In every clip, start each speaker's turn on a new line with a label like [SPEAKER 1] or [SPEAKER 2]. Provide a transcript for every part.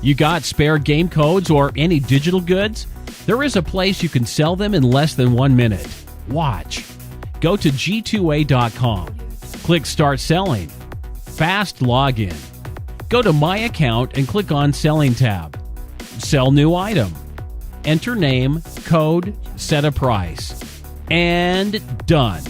[SPEAKER 1] You got spare game codes or any digital goods? There is a place you can sell them in less than 1 minute. Watch. Go to g2a.com. Click Start Selling. Fast login. Go to My Account and click on Selling tab. Sell new item. Enter name, code, set a price. And done.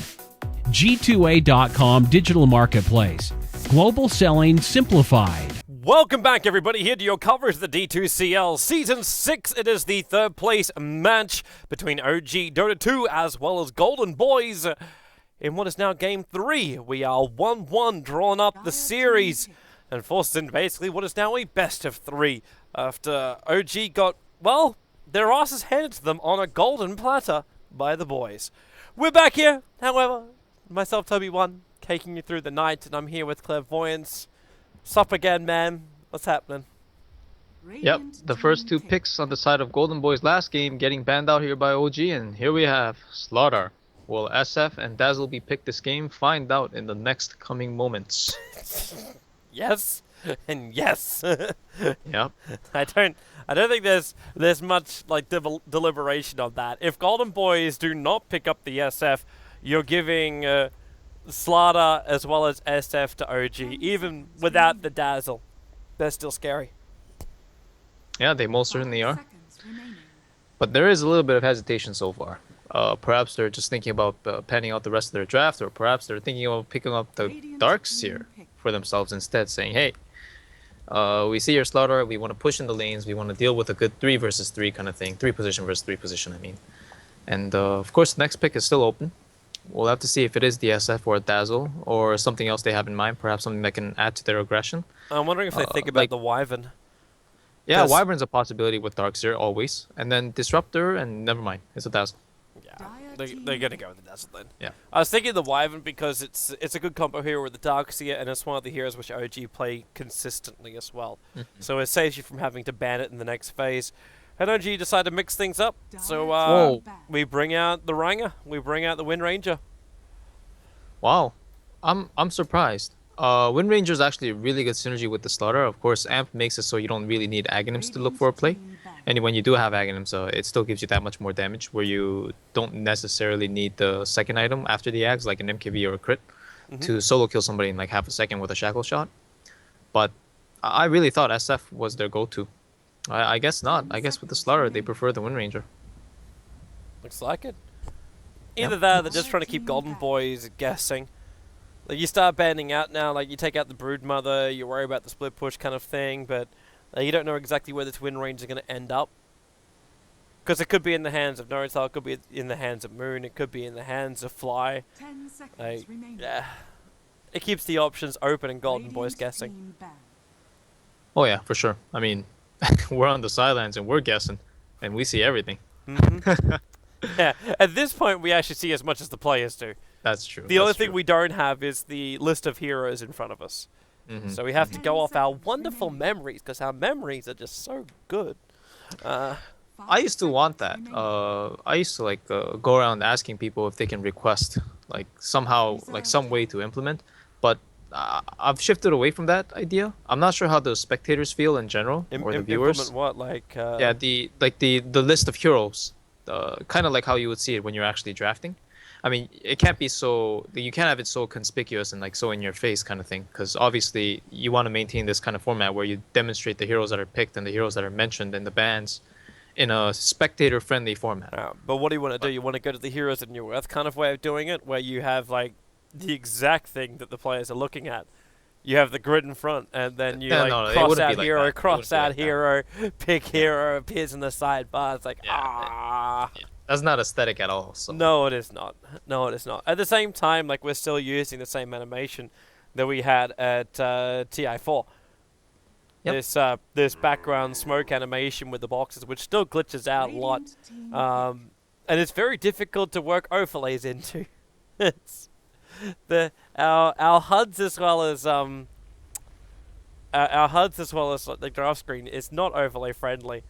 [SPEAKER 1] G2A.com Digital Marketplace. Global selling simplified.
[SPEAKER 2] Welcome back, everybody, here to your coverage of the D2CL Season 6. It is the third place match between OG Dota 2 as well as Golden Boys. In what is now Game 3, we are 1-1 drawing up the series and forced into basically what is now a best of 3 after OG got, well, their asses handed to them on a golden platter by the boys. We're back here, however, myself, Toby1, taking you through the night, and I'm here with Clairvoyance. Sup again, man. What's happening?
[SPEAKER 3] Yep, the first 2 picks on the side of Golden Boys last game getting banned out here by OG, and here we have Slaughter. Will SF and Dazzle be picked this game? Find out in the next coming moments.
[SPEAKER 2] Yes, and yes.
[SPEAKER 3] Yep.
[SPEAKER 2] I don't think there's much like deliberation on that. If Golden Boys do not pick up the SF, you're giving Slaughter as well as SF to OG, even without the Dazzle. They're still scary.
[SPEAKER 3] Yeah, they most certainly are. But there is a little bit of hesitation so far. Perhaps they're just thinking about panning out the rest of their draft, or perhaps they're thinking of picking up the Darks here for themselves instead, saying, hey, we see your Slaughter, we want to push in the lanes, we want to deal with a good 3 versus 3 kind of thing. 3 position versus 3 position, I mean. And of course, the next pick is still open. We'll have to see if it is the SF or a Dazzle or something else they have in mind, perhaps something that can add to their aggression.
[SPEAKER 2] I'm wondering if they think about the Wyvern.
[SPEAKER 3] Yeah, Wyvern's a possibility with Darks here, always. And then Disruptor, and never mind, it's a Dazzle.
[SPEAKER 2] Yeah, they're going to go with the Dazzle then.
[SPEAKER 3] Yeah.
[SPEAKER 2] I was thinking the Wyvern because it's a good combo hero with the Darkseer, and it's one of the heroes which OG play consistently as well. So it saves you from having to ban it in the next phase. And OG decided to mix things up, so we bring out the Ranger, we bring out the Wind Ranger.
[SPEAKER 3] Wow, I'm surprised. Wind Ranger is actually a really good synergy with the Slaughter. Of course, Amp makes it so you don't really need Aghanims to look for a play. And when you do have Aghanims, it still gives you that much more damage, where you don't necessarily need the second item after the Aghs, like an MKV or a crit, to solo kill somebody in like half a second with a Shackle Shot. But I really thought SF was their go-to. I guess not. I guess with the Slaughter, they prefer the Wind Ranger.
[SPEAKER 2] Looks like it. Either that or they're just trying to keep Golden Boys guessing. Like, you start banning out now, like, you take out the Broodmother, you worry about the split push kind of thing, but you don't know exactly where this Wind Ranger is going to end up. Because it could be in the hands of Norithal, it could be in the hands of Moon, it could be in the hands of Fly.
[SPEAKER 4] 10 seconds remaining.
[SPEAKER 2] Yeah. It keeps the options open and Golden Boys guessing.
[SPEAKER 3] Oh yeah, for sure. I mean, we're on the sidelines and we're guessing, and we see everything.
[SPEAKER 2] Yeah, at this point we actually see as much as the players do.
[SPEAKER 3] That's true.
[SPEAKER 2] The only thing we don't have is the list of heroes in front of us. So we have to go off our wonderful memories, because our memories are just so good.
[SPEAKER 3] I used to want that. I used to like go around asking people if they can request like somehow, like some way to implement, but I've shifted away from that idea. I'm not sure how the spectators feel in general, or the viewers.
[SPEAKER 2] Implement what? Like
[SPEAKER 3] yeah, the list of heroes, kind of like how you would see it when you're actually drafting. I mean, it can't be so, you can't have it so conspicuous and like so in your face kind of thing, because obviously you want to maintain this kind of format where you demonstrate the heroes that are picked and the heroes that are mentioned in the bans in a spectator-friendly format.
[SPEAKER 2] But what do you want to do? You want to go to the heroes in your worth kind of way of doing it, where you have like the exact thing that the players are looking at. You have the grid in front, and then you cross out hero, like cross out hero, pick hero, appears in the sidebar. It's like,
[SPEAKER 3] Yeah. That's not aesthetic at all. So.
[SPEAKER 2] No, it is not. No, it is not. At the same time, like, we're still using the same animation that we had at TI4. Yep. This background smoke animation with the boxes, which still glitches out a lot. And it's very difficult to work overlays into. It's our HUDs as well as our HUDs as well as the draft screen is not overlay friendly.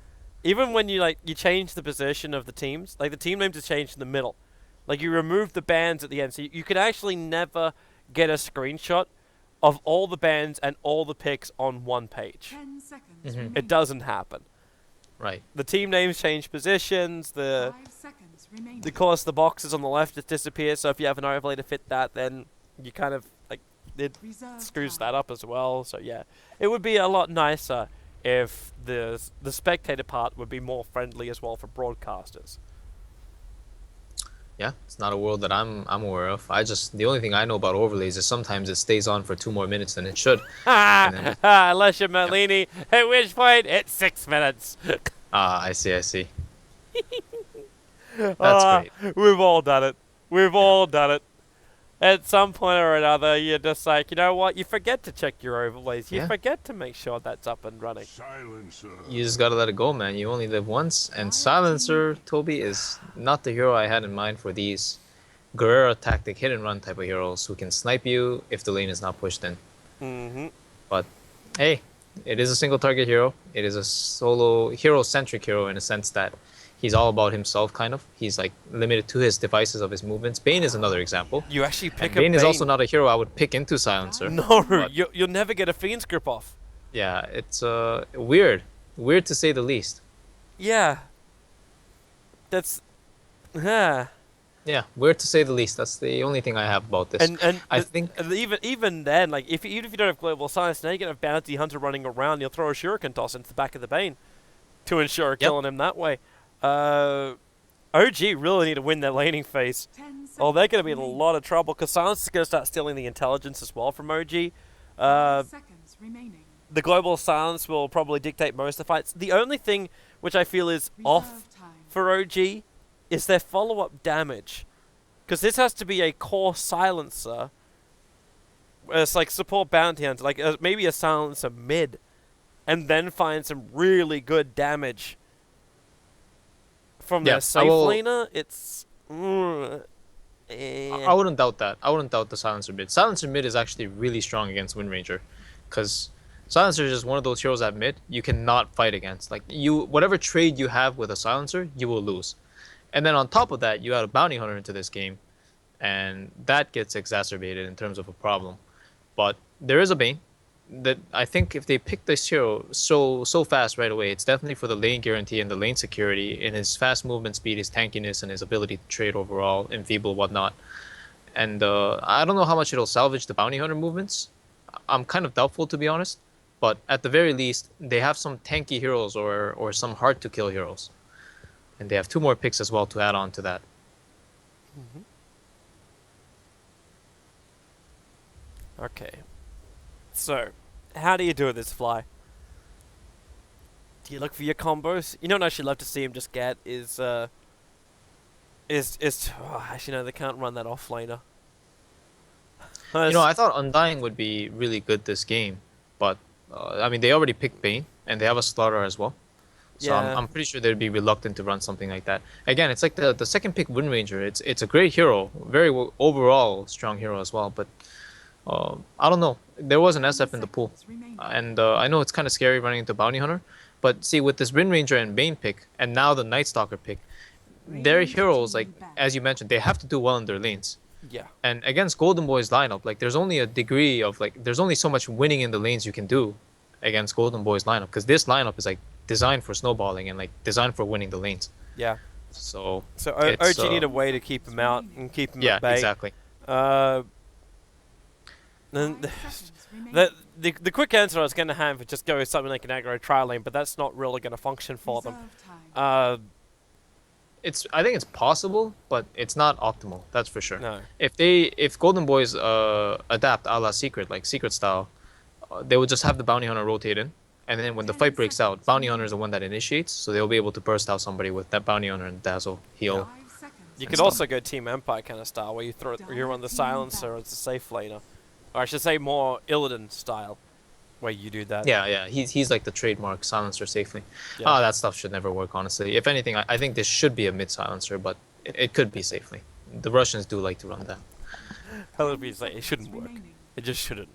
[SPEAKER 2] Even when you change the position of the teams, like the team names are changed in the middle. Like you remove the bands at the end, so you could actually never get a screenshot of all the bands and all the picks on one page.
[SPEAKER 4] 10 seconds
[SPEAKER 3] Mhm.
[SPEAKER 4] remaining.
[SPEAKER 2] It doesn't happen.
[SPEAKER 3] Right.
[SPEAKER 2] The team names change positions.
[SPEAKER 4] 5 seconds remaining.
[SPEAKER 2] Of course, the boxes on the left just disappear. So if you have an overlay to fit that, then you kind of like it
[SPEAKER 4] Reserve
[SPEAKER 2] screws
[SPEAKER 4] time.
[SPEAKER 2] that up as well. So yeah, it would be a lot nicer if the spectator part would be more friendly as well for broadcasters.
[SPEAKER 3] Yeah, it's not a world that I'm aware of. The only thing I know about overlays is sometimes it stays on for 2 more minutes than it should. And then
[SPEAKER 2] Unless you're Merlini, at which point it's 6 minutes.
[SPEAKER 3] I see. That's
[SPEAKER 2] Ah,
[SPEAKER 3] great.
[SPEAKER 2] We've all done it. We've all done it. At some point or another, you're just like, you know what? You forget to check your overlays. You
[SPEAKER 3] Yeah.
[SPEAKER 2] forget to make sure that's up and running.
[SPEAKER 3] You just gotta let it go, man. You only live once. And Silencer, Toby, is not the hero I had in mind for these guerrilla tactic hit and run type of heroes who can snipe you if the lane is not pushed in.
[SPEAKER 2] Mm-hmm.
[SPEAKER 3] But hey, it is a single target hero. It is a solo hero-centric hero in a sense that he's all about himself, kind of. He's like limited to his devices of his movements. Bane is another example.
[SPEAKER 2] You actually pick
[SPEAKER 3] And
[SPEAKER 2] a
[SPEAKER 3] Bane is also not a hero I would pick into Silencer.
[SPEAKER 2] No,
[SPEAKER 3] but-
[SPEAKER 2] you'll never get a Fiend's grip off.
[SPEAKER 3] Yeah, it's weird. Weird to say the least.
[SPEAKER 2] Yeah. That's... Yeah.
[SPEAKER 3] Yeah, weird to say the least. That's the only thing I have about this.
[SPEAKER 2] And
[SPEAKER 3] I think
[SPEAKER 2] even then, like even if you don't have global science, now you're gonna have Bounty Hunter running around. You'll throw a Shuriken toss into the back of the Bane to ensure killing him that way. OG really need to win their laning phase.
[SPEAKER 4] 10
[SPEAKER 2] Oh, they're gonna be in a
[SPEAKER 4] remaining.
[SPEAKER 2] lot of trouble because Silence is gonna start stealing the intelligence as well from OG.
[SPEAKER 4] 5 seconds remaining.
[SPEAKER 2] The global silence will probably dictate most of the fights. The only thing which I feel is off
[SPEAKER 4] Reserve time.
[SPEAKER 2] for OG is their follow-up damage. Because this has to be a core silencer. It's like support bounty hunter, like maybe a silencer mid. And then find some really good damage from
[SPEAKER 3] Yeah,
[SPEAKER 2] their safe laner. It's...
[SPEAKER 3] I wouldn't doubt that. I wouldn't doubt the Silencer mid. Silencer mid is actually really strong against Wind Ranger, because Silencer is just one of those heroes at mid you cannot fight against. Like whatever trade you have with a Silencer, you will lose. And then on top of that, you add a Bounty Hunter into this game, and that gets exacerbated in terms of a problem. But there is a Bane that I think if they pick this hero so fast right away, it's definitely for the lane guarantee and the lane security in his fast movement speed, his tankiness, and his ability to trade overall, enfeeble, whatnot. And I don't know how much it'll salvage the Bounty Hunter movements. I'm kind of doubtful, to be honest. But at the very least, they have some tanky heroes or some hard-to-kill heroes. And they have 2 more picks as well to add on to that.
[SPEAKER 2] Okay. So, how do you do this, Fly? Do you look for your combos? You know what I should love to see him just get is actually no, they can't run that offlaner.
[SPEAKER 3] You know, I thought Undying would be really good this game, but I mean, they already picked Bane, and they have a Slaughter as well. So
[SPEAKER 2] Yeah.
[SPEAKER 3] I'm pretty sure they'd be reluctant to run something like that. Again, it's like the second pick Wind Ranger. It's a great hero, very overall strong hero as well. But I don't know. There was an SF in the pool,
[SPEAKER 4] Seconds remaining.
[SPEAKER 3] and I know it's kind of scary running into Bounty Hunter. But see, with this Wind Ranger and Bane pick, and now the Night Stalker pick, their heroes, like as you mentioned, they have to do well in their lanes.
[SPEAKER 2] Yeah.
[SPEAKER 3] And against Golden Boy's lineup, like there's only a degree of there's only so much winning in the lanes you can do against Golden Boy's lineup, because this lineup is like designed for snowballing and like designed for winning the lanes.
[SPEAKER 2] Yeah.
[SPEAKER 3] So
[SPEAKER 2] So
[SPEAKER 3] It's,
[SPEAKER 2] OG need a way to keep him out and keep him
[SPEAKER 3] yeah,
[SPEAKER 2] at bay.
[SPEAKER 3] exactly.
[SPEAKER 2] Then
[SPEAKER 4] 5 seconds remaining.
[SPEAKER 2] the quick answer I was going to have is just go with something like an aggro tri lane, but that's not really going to function for them.
[SPEAKER 4] Reserve time.
[SPEAKER 3] I think it's possible, but it's not optimal. That's for sure.
[SPEAKER 2] No.
[SPEAKER 3] If Golden Boys adapt a la Secret, like Secret style, they would just have the Bounty Hunter rotate in, and then when the fight breaks out, Bounty Hunter is the one that initiates, so they'll be able to burst out somebody with that Bounty Hunter and Dazzle heal.
[SPEAKER 4] 5 seconds.
[SPEAKER 2] You
[SPEAKER 3] and
[SPEAKER 2] could
[SPEAKER 3] stuff.
[SPEAKER 2] also go Team Empire kind of style, where you run the silencer as a safe laner, or I should say more Illidan style, where you do that.
[SPEAKER 3] Yeah. He's like the trademark silencer safely.
[SPEAKER 2] Yeah.
[SPEAKER 3] That stuff should never work, honestly. If anything, I think this should be a mid silencer, but it could be safely. The Russians do like to run that.
[SPEAKER 2] Hell, it shouldn't work.
[SPEAKER 4] Remaining.
[SPEAKER 2] It just shouldn't.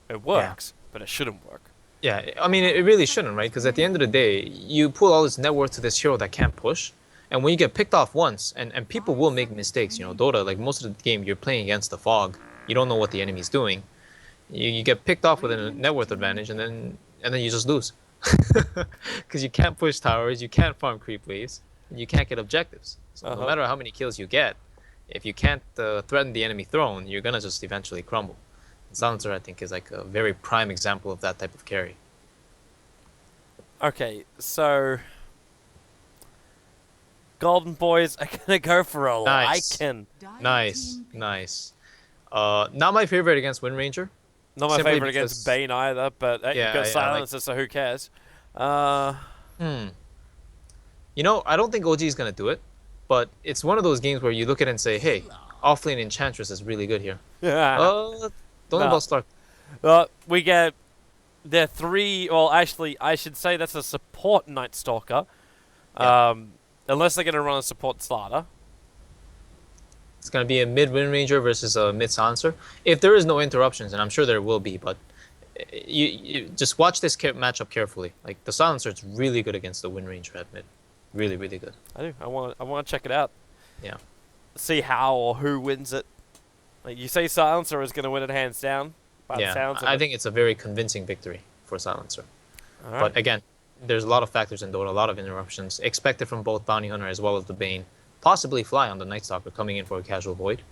[SPEAKER 2] It works, but it shouldn't work.
[SPEAKER 3] Yeah, I mean, it really shouldn't, right? Because at the end of the day, you pull all this net worth to this hero that can't push, and when you get picked off once, and people will make mistakes, you know, Dota, like most of the game, you're playing against the fog. You don't know what the enemy's doing. you get picked off with a net worth advantage, and then you just lose. Because you can't push towers, you can't farm creep waves, and you can't get objectives. So no matter how many kills you get, if you can't threaten the enemy throne, you're gonna just eventually crumble. And Silencer, I think, is like a very prime example of that type of carry.
[SPEAKER 2] Okay, so Golden Boys are gonna go for a
[SPEAKER 3] Nice.
[SPEAKER 2] Lycan.
[SPEAKER 3] Nice. Not my favorite against Wind Ranger.
[SPEAKER 2] Not my
[SPEAKER 3] Simply
[SPEAKER 2] favorite against
[SPEAKER 3] because-
[SPEAKER 2] Bane either, but you've got Silencer, so who cares?
[SPEAKER 3] You know, I don't think OG is gonna do it, but it's one of those games where you look at it and say, hey, offlane Enchantress is really good here. Don't know about Stark.
[SPEAKER 2] We get the 3. Well, actually, I should say that's a support Night Stalker.
[SPEAKER 3] Yeah.
[SPEAKER 2] Unless they're gonna run a support starter.
[SPEAKER 3] It's gonna be a mid Wind Ranger versus a mid Silencer. If there is no interruptions, and I'm sure there will be, but you just watch this matchup carefully. Like the Silencer is really good against the Wind Ranger at mid. Really, really good.
[SPEAKER 2] I do. I want to check it out.
[SPEAKER 3] Yeah.
[SPEAKER 2] See how or who wins it. Like you say, Silencer is going to win it hands down. By the sounds of
[SPEAKER 3] I
[SPEAKER 2] it.
[SPEAKER 3] think it's a very convincing victory for Silencer.
[SPEAKER 2] All right.
[SPEAKER 3] But again, there's a lot of factors in Dota, a lot of interruptions expected from both Bounty Hunter as well as the Bane. Possibly Fly on the Night Stalker coming in for a casual void.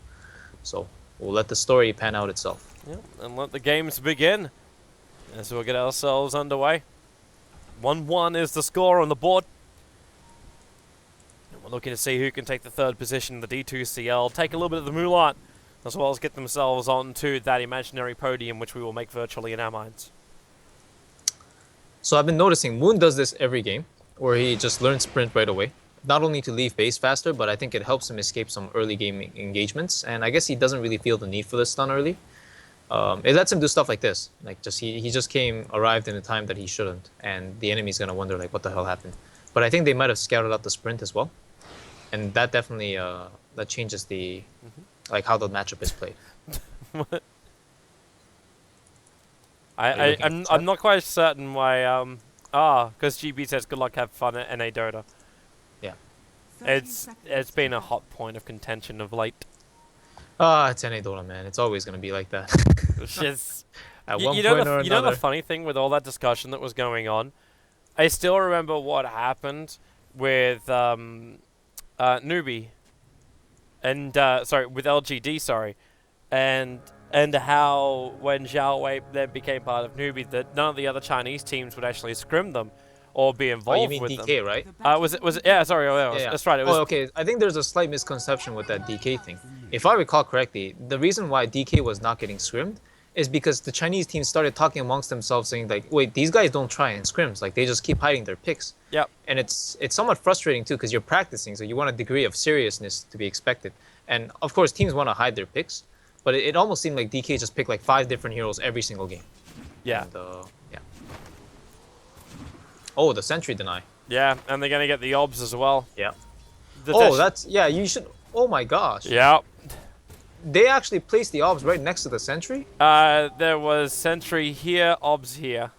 [SPEAKER 3] So we'll let the story pan out itself.
[SPEAKER 2] Yep, and let the games begin as we'll get ourselves underway. 1-1 is the score on the board. And we're looking to see who can take the 3rd position in the D2CL, take a little bit of the Mulan, as well as get themselves onto that imaginary podium, which we will make virtually in our minds.
[SPEAKER 3] So I've been noticing Moon does this every game, where he just learns sprint right away. Not only to leave base faster, but I think it helps him escape some early game engagements. And I guess he doesn't really feel the need for the stun early. It lets him do stuff like this. Like he just arrived in a time that he shouldn't, and the enemy's gonna wonder like what the hell happened. But I think they might have scouted out the sprint as well, and that definitely that changes the like how the matchup is played.
[SPEAKER 2] I'm not quite certain why. Because GB says good luck, have fun at NA Dota.
[SPEAKER 3] Yeah.
[SPEAKER 2] It's been a hot point of contention of late.
[SPEAKER 3] It's NA Dota, man. It's always gonna be like that.
[SPEAKER 2] Which is,
[SPEAKER 3] At
[SPEAKER 2] you
[SPEAKER 3] one
[SPEAKER 2] know
[SPEAKER 3] point or
[SPEAKER 2] you know
[SPEAKER 3] another.
[SPEAKER 2] the funny thing with all that discussion that was going on, I still remember what happened with Newbie, and with LGD, and how when Zhao Wei then became part of Newbie, that none of the other Chinese teams would actually scrim them or be involved
[SPEAKER 3] Oh, you mean
[SPEAKER 2] with
[SPEAKER 3] DK,
[SPEAKER 2] them.
[SPEAKER 3] right?
[SPEAKER 2] Was it? Yeah, sorry.
[SPEAKER 3] Yeah.
[SPEAKER 2] That's right. It was.
[SPEAKER 3] Oh, okay. I think there's a slight misconception with that DK thing. If I recall correctly, the reason why DK was not getting scrimmed is because the Chinese team started talking amongst themselves, saying like, "Wait, these guys don't try in scrims. Like they just keep hiding their picks."
[SPEAKER 2] Yep.
[SPEAKER 3] And it's somewhat frustrating too, because you're practicing, so you want a degree of seriousness to be expected. And of course, teams want to hide their picks, but it almost seemed like DK just picked like 5 different heroes every single game.
[SPEAKER 2] Yeah.
[SPEAKER 3] And, yeah. Oh, the sentry deny.
[SPEAKER 2] Yeah, and they're gonna get the obs as well.
[SPEAKER 3] Yeah.
[SPEAKER 2] The
[SPEAKER 3] Oh,
[SPEAKER 2] dash-
[SPEAKER 3] that's You should. Oh my gosh.
[SPEAKER 2] Yeah.
[SPEAKER 3] They actually placed the obs right next to the sentry
[SPEAKER 2] There was sentry here, obs here.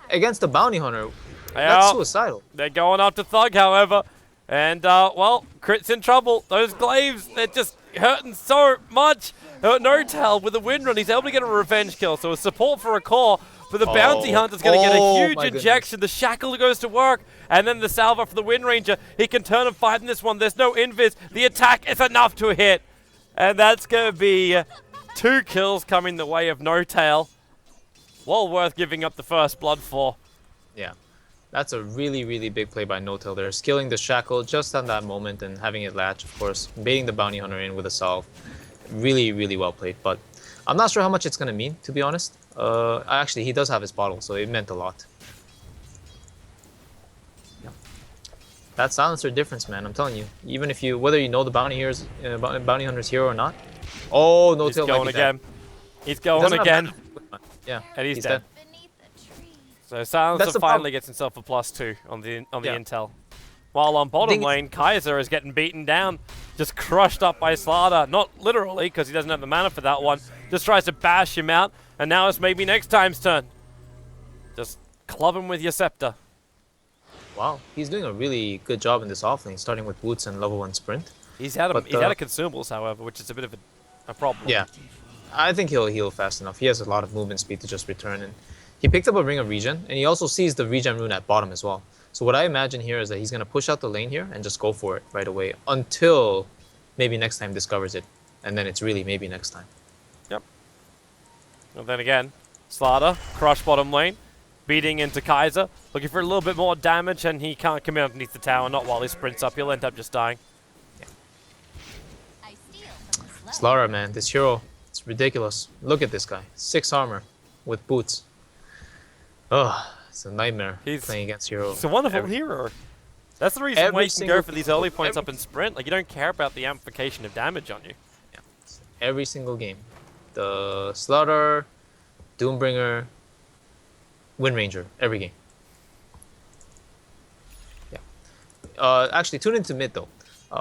[SPEAKER 3] against the bounty hunter.
[SPEAKER 2] Yeah.
[SPEAKER 3] That's suicidal.
[SPEAKER 2] They're going after Thug, however. And, well, Crit's in trouble. Those glaives, they're just hurting so much. No tell with the wind run. He's able to get a revenge kill. So a support for a core. But the bounty hunter's going to get a huge
[SPEAKER 3] my goodness.
[SPEAKER 2] injection. The shackle goes to work. And then the salva for the Wind Ranger. He can turn and fight in this one. There's no invis. The attack is enough to hit. And that's going to be 2 kills coming the way of No Tail. Well worth giving up the first blood for.
[SPEAKER 3] Yeah. That's a really, really big play by No-Tail there. Skilling the shackle just on that moment and having it latch, of course. Baiting the bounty hunter in with a salve. Really, really well played. But I'm not sure how much it's going to mean, to be honest. Actually, he does have his bottle, so it meant a lot. Yeah. That silencer difference, man. I'm telling you. Even if whether you know the bounty hunter's here or not. Oh,
[SPEAKER 2] He's
[SPEAKER 3] No-Tail might
[SPEAKER 2] going
[SPEAKER 3] be dead.
[SPEAKER 2] again. He's going
[SPEAKER 3] Doesn't have
[SPEAKER 2] again.
[SPEAKER 3] mana. Yeah.
[SPEAKER 2] And he's dead.
[SPEAKER 5] Beneath the tree.
[SPEAKER 2] So Silencer
[SPEAKER 3] the
[SPEAKER 2] finally
[SPEAKER 3] problem.
[SPEAKER 2] gets himself a +2 on the
[SPEAKER 3] Yeah.
[SPEAKER 2] intel. While on bottom
[SPEAKER 3] Thing is-
[SPEAKER 2] lane, Kaiser is getting beaten down. Just crushed up by Slada. Not literally, because he doesn't have the mana for that one. Just tries to bash him out. And now it's maybe next time's turn. Just club him with your scepter.
[SPEAKER 3] Wow. He's doing a really good job in this offlane, starting with boots and level 1 sprint.
[SPEAKER 2] He's out of
[SPEAKER 3] But,
[SPEAKER 2] consumables, however, which is a bit of a problem.
[SPEAKER 3] Yeah. I think he'll heal fast enough. He has a lot of movement speed to just return. And he picked up a Ring of Regen, and he also sees the regen rune at bottom as well. So what I imagine here is that he's going to push out the lane here and just go for it right away until maybe next time discovers it. And then it's really maybe next time.
[SPEAKER 2] Yep. And then again, Slaughter, crush bottom lane, beating into Kaiser, looking for a little bit more damage, and he can't come in underneath the tower, not while he sprints up. He'll end up just dying.
[SPEAKER 3] Slara, man, this hero, it's ridiculous. Look at this guy. 6 armor with boots. Ugh, it's a nightmare playing against hero.
[SPEAKER 2] It's a wonderful hero. That's the reason why you can go for these early points up in sprint. Like, you don't care about the amplification of damage on you.
[SPEAKER 3] Yeah. Every single game. The Slaughter, Doombringer, Wind Ranger, every game. Yeah. Actually, tune into mid though.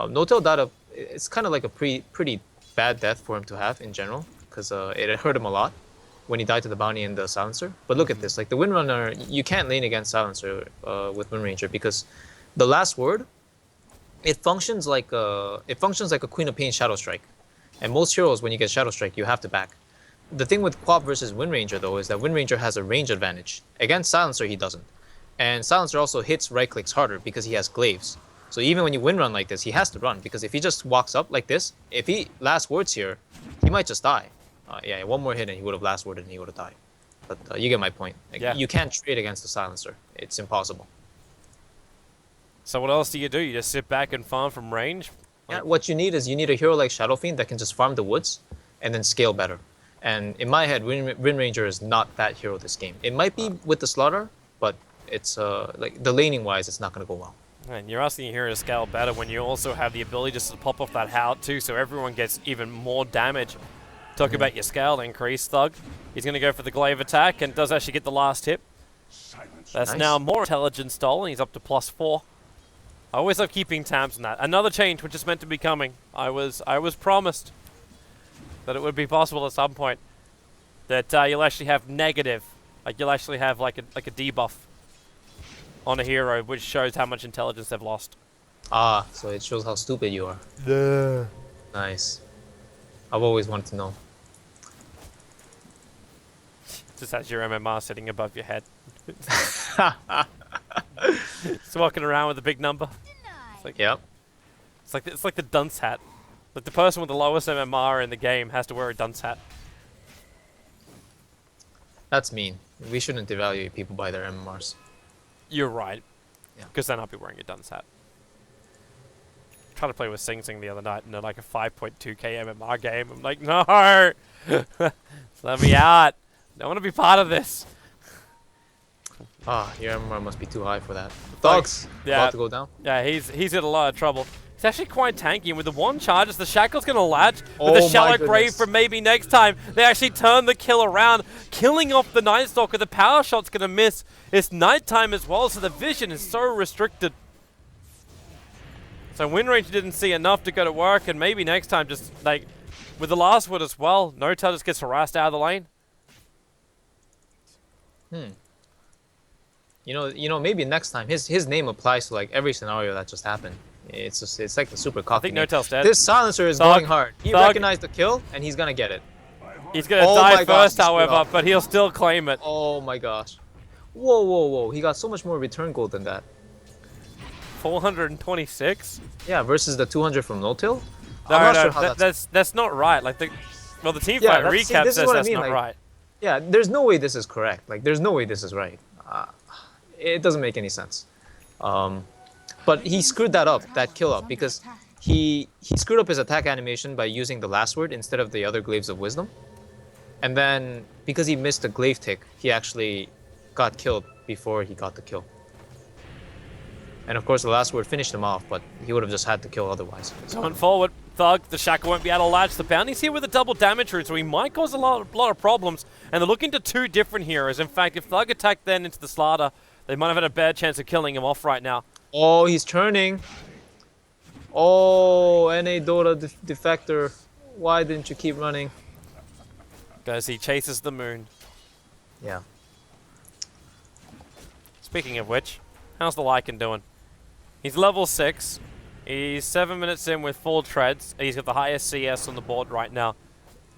[SPEAKER 3] No-tail data, it's kind of like a pretty bad death for him to have in general, because it hurt him a lot when he died to the bounty and the silencer. But look at this, like the Windrunner, you can't lane against silencer with Wind Ranger, because the last word, it functions like a Queen of Pain Shadow Strike, and most heroes when you get Shadow Strike you have to back. The thing with Quap versus Wind Ranger though is that Wind Ranger has a range advantage. Against silencer he doesn't, and silencer also hits right clicks harder because he has glaives. So even when you wind run like this, he has to run, because if he just walks up like this, if he last words here, he might just die. Yeah, one more hit and he would have last worded and he would have died. But you get my point. Like,
[SPEAKER 2] yeah.
[SPEAKER 3] You can't trade against the silencer. It's impossible.
[SPEAKER 2] So what else do? You just sit back and farm from range?
[SPEAKER 3] Yeah, what you need is you need a hero like Shadow Fiend that can just farm the woods and then scale better. And in my head, Wind Ranger is not that hero this game. It might be with the Slaughter, but it's like the laning wise, it's not going to go well.
[SPEAKER 2] And you're asking your hero to scale better when you also have the ability just to pop off that Howl too, so everyone gets even more damage. Talk about your scale increase, Thug. He's going to go for the glaive attack and does actually get the last hit. That's
[SPEAKER 3] Nice.
[SPEAKER 2] now more intelligence stolen. He's up to +4. I always love keeping tabs on that. Another change which is meant to be coming. I was promised that it would be possible at some point that you'll actually have negative, like you'll actually have like a debuff on a hero, which shows how much intelligence they've lost.
[SPEAKER 3] Ah, so it shows how stupid you are.
[SPEAKER 2] Yeah.
[SPEAKER 3] Nice. I've always wanted to know.
[SPEAKER 2] Just has your MMR sitting above your head. Just walking around with a big number. It's like,
[SPEAKER 3] Yep.
[SPEAKER 2] it's like the dunce hat. Like the person with the lowest MMR in the game has to wear a dunce hat.
[SPEAKER 3] That's mean. We shouldn't devalue people by their MMRs.
[SPEAKER 2] You're right.
[SPEAKER 3] Yeah.
[SPEAKER 2] Because then I'll be wearing a dunce hat. Tried to play with Sing Sing the other night in like a 5.2k MMR game. I'm like, no! Let me out. I don't want to be part of this.
[SPEAKER 3] Ah, your MMR must be too high for that. Thugs!
[SPEAKER 2] Yeah.
[SPEAKER 3] About to go down.
[SPEAKER 2] Yeah, he's in a lot of trouble. He's actually quite tanky, and with the one charges, the Shackle's going to latch with
[SPEAKER 3] Oh
[SPEAKER 2] the
[SPEAKER 3] my
[SPEAKER 2] Shallow Grave
[SPEAKER 3] goodness.
[SPEAKER 2] for maybe next time. They actually turn the kill around, killing off the Night Stalker. The power shot's going to miss. It's nighttime as well, so the vision is so restricted. So Wind Ranger didn't see enough to go to work, and maybe next time just, like, with the last word as well, No-Tail just gets harassed out of the lane.
[SPEAKER 3] You know, maybe next time his name applies to like every scenario that just happened. It's like the super cocky.
[SPEAKER 2] I think
[SPEAKER 3] name.
[SPEAKER 2] No-Tail's dead.
[SPEAKER 3] This silencer is
[SPEAKER 2] Thug,
[SPEAKER 3] going hard. He
[SPEAKER 2] Thug.
[SPEAKER 3] recognized the kill and he's gonna get it.
[SPEAKER 2] He's going to
[SPEAKER 3] Oh
[SPEAKER 2] die
[SPEAKER 3] my gosh,
[SPEAKER 2] first,
[SPEAKER 3] he screwed
[SPEAKER 2] however,
[SPEAKER 3] up.
[SPEAKER 2] but he'll still claim it.
[SPEAKER 3] Oh my gosh. Whoa. He got so much more return gold than that.
[SPEAKER 2] 426?
[SPEAKER 3] Yeah, versus the 200 from No-Tail.
[SPEAKER 2] No,
[SPEAKER 3] I'm not
[SPEAKER 2] no,
[SPEAKER 3] sure how
[SPEAKER 2] that's not right. Like the team
[SPEAKER 3] Yeah,
[SPEAKER 2] fight
[SPEAKER 3] that's- see,
[SPEAKER 2] recap
[SPEAKER 3] this is
[SPEAKER 2] says
[SPEAKER 3] what I
[SPEAKER 2] that's
[SPEAKER 3] mean,
[SPEAKER 2] not
[SPEAKER 3] like-
[SPEAKER 2] right.
[SPEAKER 3] Yeah, there's no way this is correct. Like, there's no way this is right. It doesn't make any sense. But he screwed that up, that kill up, because he screwed up his attack animation by using the last word instead of the other Glaives of Wisdom. And then, because he missed the glaive tick, he actually got killed before he got the kill. And of course, the last word finished him off, but he would have just had to kill otherwise.
[SPEAKER 2] Coming forward, Thug, the Shackle won't be able to latch. The Bounty's here with a double damage route, so he might cause a lot of problems. And they're looking to two different heroes. In fact, if Thug attacked then into the Slaughter, they might have had a bad chance of killing him off right now.
[SPEAKER 3] Oh, he's turning. Oh, NA Dota defector. Why didn't you keep running?
[SPEAKER 2] Because he chases the moon.
[SPEAKER 3] Yeah.
[SPEAKER 2] Speaking of which, how's the Lycan doing? He's level 6. He's 7 minutes in with full treads. He's got the highest CS on the board right now.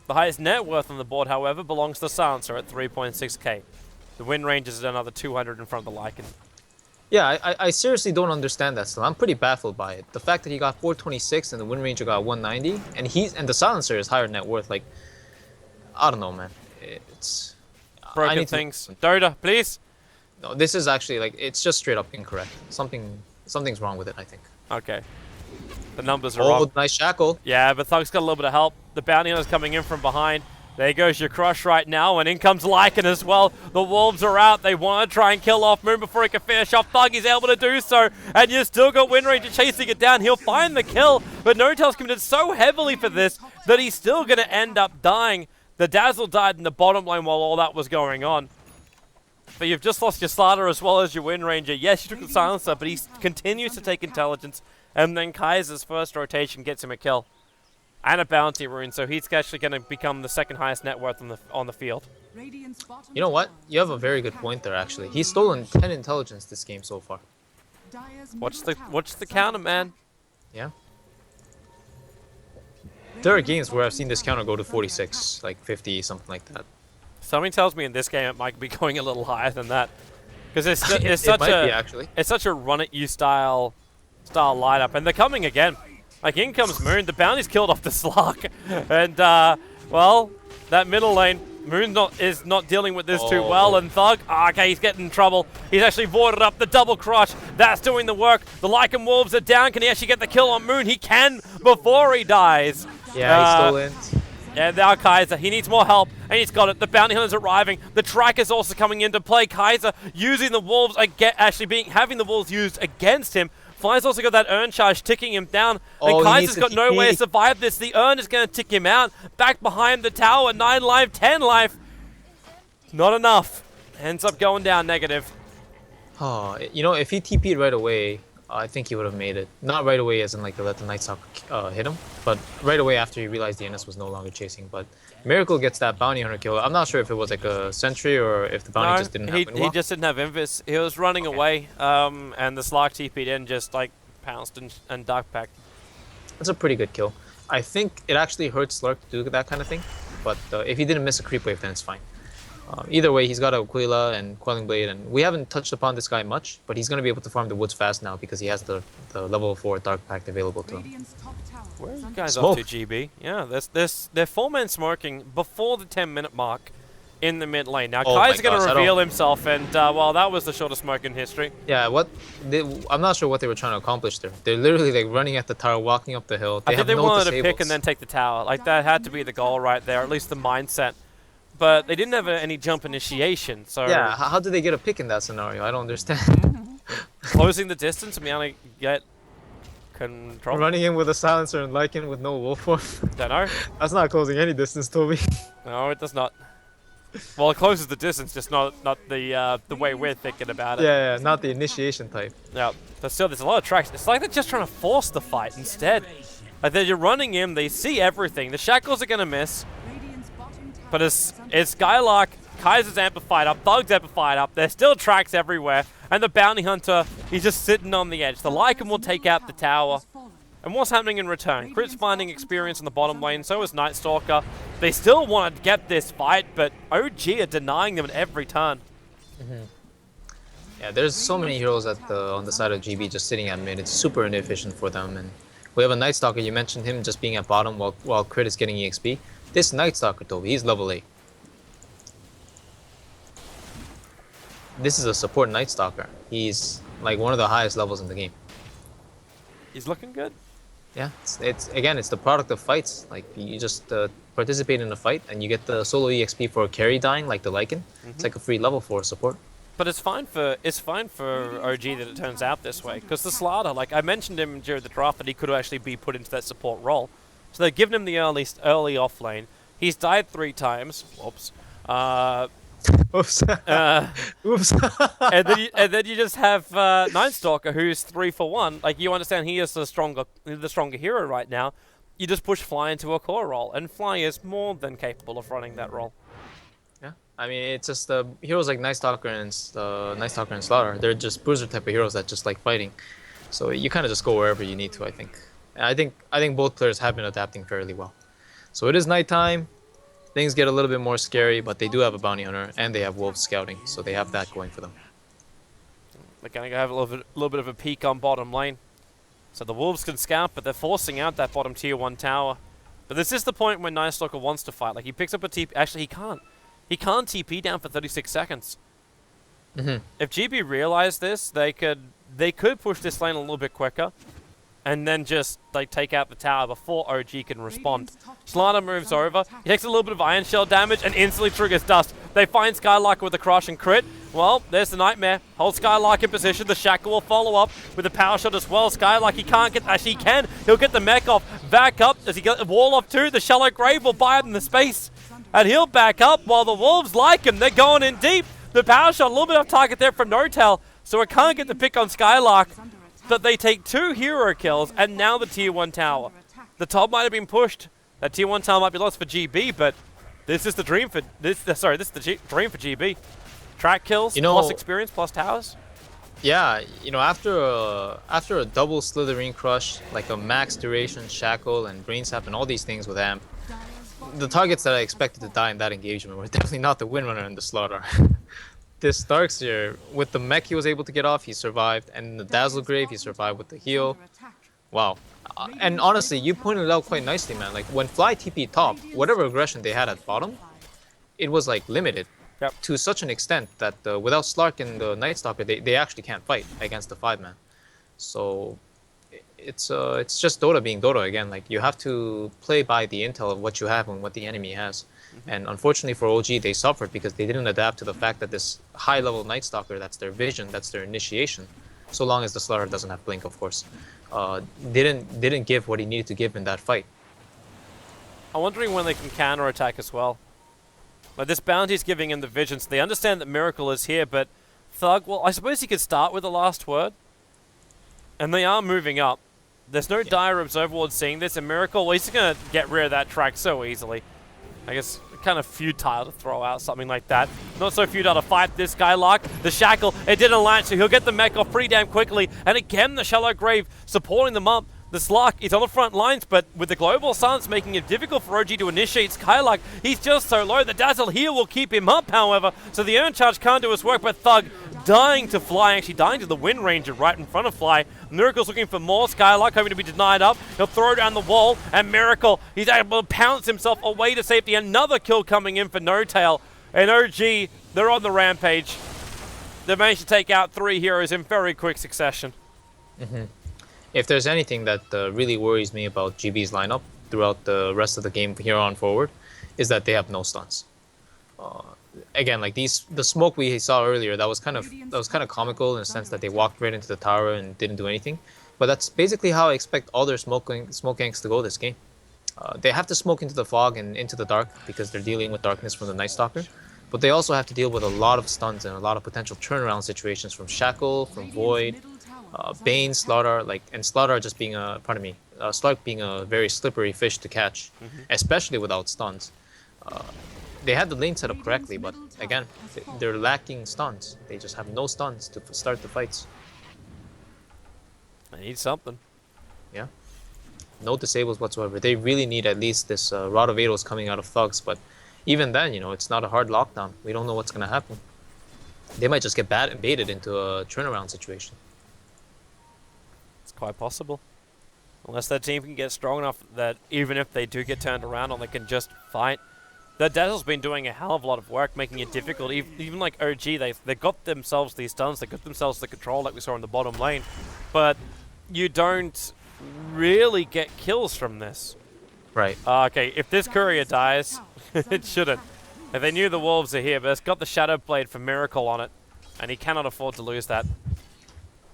[SPEAKER 2] The highest net worth on the board, however, belongs to Silencer at 3.6k. The win range is at another 200 in front of the Lycan.
[SPEAKER 3] Yeah, I seriously don't understand that still. I'm pretty baffled by it. The fact that he got 426 and the win ranger got 190, and the silencer is higher net worth. Like, I don't know, man. It's
[SPEAKER 2] Broken things. Dota, please.
[SPEAKER 3] No, this is actually like it's just straight up incorrect. Something's wrong with it, I think.
[SPEAKER 2] Okay. The numbers are wrong.
[SPEAKER 3] Oh, nice shackle.
[SPEAKER 2] Yeah, but Thug's got a little bit of help. The bounty hunter's coming in from behind. There goes your crush right now, and in comes Lycan as well. The wolves are out. They want to try and kill off Moon before he can finish off Thug. He's able to do so, and you still got Windranger chasing it down. He'll find the kill, but No-Tail's committed so heavily for this that he's still going to end up dying. The Dazzle died in the bottom lane while all that was going on. But you've just lost your Slaughter as well as your Windranger. Yes, you took the Silencer, but he continues to take intelligence, and then Kaiser's first rotation gets him a kill. And a bounty rune, so he's actually going to become the second highest net worth on the field.
[SPEAKER 3] You know what? You have a very good point there, actually. He's stolen 10 intelligence this game so far.
[SPEAKER 2] Watch the counter, man.
[SPEAKER 3] Yeah. There are games where I've seen this counter go to 46, like 50, something like that.
[SPEAKER 2] Something tells me in this game it might be going a little higher than that, because it's such a run at you style lineup, and they're coming again. Like, in comes Moon, the bounty's killed off the Slug, and, well, that middle lane, Moon is not dealing with this too well, and Thug, okay, he's getting in trouble. He's actually voided up the double crush. That's doing the work. The Lycan Wolves are down. Can he actually get the kill on Moon? He can before he dies.
[SPEAKER 3] Yeah, he's still in.
[SPEAKER 2] Yeah, now Kaiser, he needs more help, and he's got it. The bounty hunter's arriving. The track is also coming into play. Kaiser using the wolves, having the wolves used against him. Fly's also got that urn charge ticking him down, and Kaiser's got no way to survive this. The urn is going to tick him out. Back behind the tower, 9 life, 10 life. Not enough. Ends up going down negative.
[SPEAKER 3] Oh, you know, if he TP'd right away, I think he would have made it. Not right away as in like to let the Night Stalker hit him, but right away after he realized the NS was no longer chasing. But Miracle gets that bounty hunter kill. I'm not sure if it was like a sentry or if the bounty just didn't have
[SPEAKER 2] he just didn't have Invis. He was running away, and the Slark TP'd in, just like pounced and dark packed.
[SPEAKER 3] That's a pretty good kill. I think it actually hurts Slark to do that kind of thing, but if he didn't miss a creep wave, then it's fine. Either way, he's got a Aquila and Quelling Blade, and we haven't touched upon this guy much, but he's going to be able to farm the woods fast now because he has the level 4 Dark Pact available to him.
[SPEAKER 2] Where are you guys off to, GB? Yeah, they're 4-man smoking before the 10-minute mark in the mid lane. Now, Kai's going to reveal himself, and, well, that was the shortest smoke in history.
[SPEAKER 3] Yeah, I'm not sure what they were trying to accomplish there. They're literally, like, running at the tower, walking up the hill.
[SPEAKER 2] I think they wanted to pick and then take the tower. Like, that had to be the goal right there, at least the mindset. But they didn't have any jump initiation, so...
[SPEAKER 3] Yeah, how did they get a pick in that scenario? I don't understand.
[SPEAKER 2] Closing the distance, I mean, I get control.
[SPEAKER 3] Running in with a silencer and Lycan with no wolf form.
[SPEAKER 2] Don't know.
[SPEAKER 3] That's not closing any distance, Toby.
[SPEAKER 2] No, it does not. Well, it closes the distance, just not the way we're thinking about it.
[SPEAKER 3] Yeah, not the initiation type.
[SPEAKER 2] Yeah, but still, there's a lot of tracks. It's like they're just trying to force the fight instead. Like, they're running in, they see everything. The shackles are going to miss. But it's Skylark, Kaiser's amplified up, Thug's amplified up, there's still tracks everywhere, and the Bounty Hunter, he's just sitting on the edge. The Lycan will take out the tower. And what's happening in return? Crit's finding experience in the bottom lane, so is Night Stalker. They still want to get this fight, but OG are denying them at every turn.
[SPEAKER 3] Yeah, there's so many heroes on the side of GB just sitting at mid. It's super inefficient for them, and we have a Night Stalker. You mentioned him just being at bottom while Crit is getting EXP. This Night Stalker, Toby, he's level 8. This is a support Night Stalker. He's like one of the highest levels in the game.
[SPEAKER 2] He's looking good.
[SPEAKER 3] Yeah, it's the product of fights. Like, you just participate in a fight and you get the solo EXP for a carry dying, like the Lycan. It's like a free level 4 support.
[SPEAKER 2] But it's fine for OG that it turns out this way, because the Slaughter, like I mentioned him during the draft, that he could actually be put into that support role. So they've given him the early off lane. He's died 3 times. Whoops.
[SPEAKER 3] Oops. Oops.
[SPEAKER 2] and then you just have Night Stalker, who's 3 for 1. Like, you understand he is the stronger hero right now. You just push Fly into a core role, and Fly is more than capable of running that role.
[SPEAKER 3] Yeah, I mean, it's just heroes like Night Stalker and Slaughter. They're just bruiser type of heroes that just like fighting. So you kind of just go wherever you need to, I think. And I think both players have been adapting fairly well. So it is nighttime. things get a little bit more scary, but they do have a bounty hunter and they have wolves scouting, so they have that going for them.
[SPEAKER 2] They're going to have a little bit of a peek on bottom lane. So the wolves can scout, but they're forcing out that bottom tier 1 tower. But this is the point when Night Stalker wants to fight. Like, he picks up a TP. Actually, he can't. He can't TP down for 36 seconds. If GB realized this, they could push this lane a little bit quicker, and then just like take out the tower before OG can respond. Slider moves over. He takes a little bit of Iron Shell damage and instantly triggers Dust. They find Skylarker with a crush and crit. Well, there's the Nightmare. Hold Skylark in position. The Shackle will follow up with a power shot as well. Skylark, he can't get... Actually, he can. He'll get the mech off. Back up. Does he get the wall off too? The Shallow Grave will buy him the space. And he'll back up while the Wolves like him. They're going in deep. The power shot, a little bit off target there from Notel. So it can't get the pick on Skylark. But they take 2 hero kills and now the tier 1 tower. The top might have been pushed. That tier 1 tower might be lost for GB, but this is the dream for... this is the dream for GB. Track kills, plus experience, plus towers.
[SPEAKER 3] Yeah, after a double Slitherine Crush, like a max duration Shackle and Brain Sap and all these things with Amp, the targets that I expected to die in that engagement were definitely not the Windrunner and the Slaughter. This Darkseer, with the mech he was able to get off, he survived, and the Dazzle Grave, he survived with the heal. Wow. And honestly, you pointed it out quite nicely, man. Like, when Fly TP top, whatever aggression they had at bottom, it was, like, limited.
[SPEAKER 2] Yep.
[SPEAKER 3] To such an extent that without Slark and the Night Stalker, they actually can't fight against the 5-man. So it's just Dota being Dota again. Like, you have to play by the intel of what you have and what the enemy has. And unfortunately for OG, they suffered because they didn't adapt to the fact that this high-level Night Stalker, that's their vision, that's their initiation, so long as the Slaughter doesn't have Blink, of course, didn't give what he needed to give in that fight.
[SPEAKER 2] I'm wondering when they can counter-attack as well. Like, this bounty's giving him the vision, so they understand that Miracle is here, but Thug, well, I suppose he could start with the last word. And they are moving up. There's no Dire Observer seeing this, and Miracle, well, he's going to get rid of that track so easily. I guess kind of futile to throw out something like that. Not so futile to fight this Skylark. The Shackle, it didn't land, so he'll get the mech off pretty damn quickly. And again, the Shallow Grave supporting them up. The Slark is on the front lines, but with the global silence making it difficult for OG to initiate Skylark, he's just so low. The Dazzle here will keep him up, however, so the Urn Charge can't do his work, but Thug dying to Fly, actually dying to the Wind Ranger right in front of Fly. Miracle's looking for more. Skylark hoping to be denied up. He'll throw down the wall, and Miracle, he's able to pounce himself away to safety. Another kill coming in for No Tail, and OG, they're on the rampage. They managed to take out 3 heroes in very quick succession.
[SPEAKER 3] If there's anything that really worries me about GB's lineup throughout the rest of the game here on forward, is that they have no stuns. Again, like the smoke we saw earlier, that was kind of comical in the sense that they walked right into the tower and didn't do anything. But that's basically how I expect all their smoke ganks to go this game. They have to smoke into the fog and into the dark because they're dealing with darkness from the Night Stalker. But they also have to deal with a lot of stuns and a lot of potential turnaround situations from Shackle, from Void, Bane, Slaughter, and Slaughter just being Slark being a very slippery fish to catch, especially without stuns. They had the lane set up correctly, but again, they're lacking stuns. They just have no stuns to start the fights.
[SPEAKER 2] I need something.
[SPEAKER 3] Yeah. No disables whatsoever. They really need at least this Rod of Ados coming out of Thugs, but even then, it's not a hard lockdown. We don't know what's going to happen. They might just get baited into a turnaround situation.
[SPEAKER 2] It's quite possible. Unless their team can get strong enough that even if they do get turned around on, they can just fight. The Dazzle's been doing a hell of a lot of work, making it difficult. Even like OG, they got themselves these stuns, they got themselves the control like we saw in the bottom lane. But you don't really get kills from this.
[SPEAKER 3] Right.
[SPEAKER 2] Okay, if this courier dies, it shouldn't. If they knew the Wolves are here, but it's got the Shadow Blade for Miracle on it, and he cannot afford to lose that.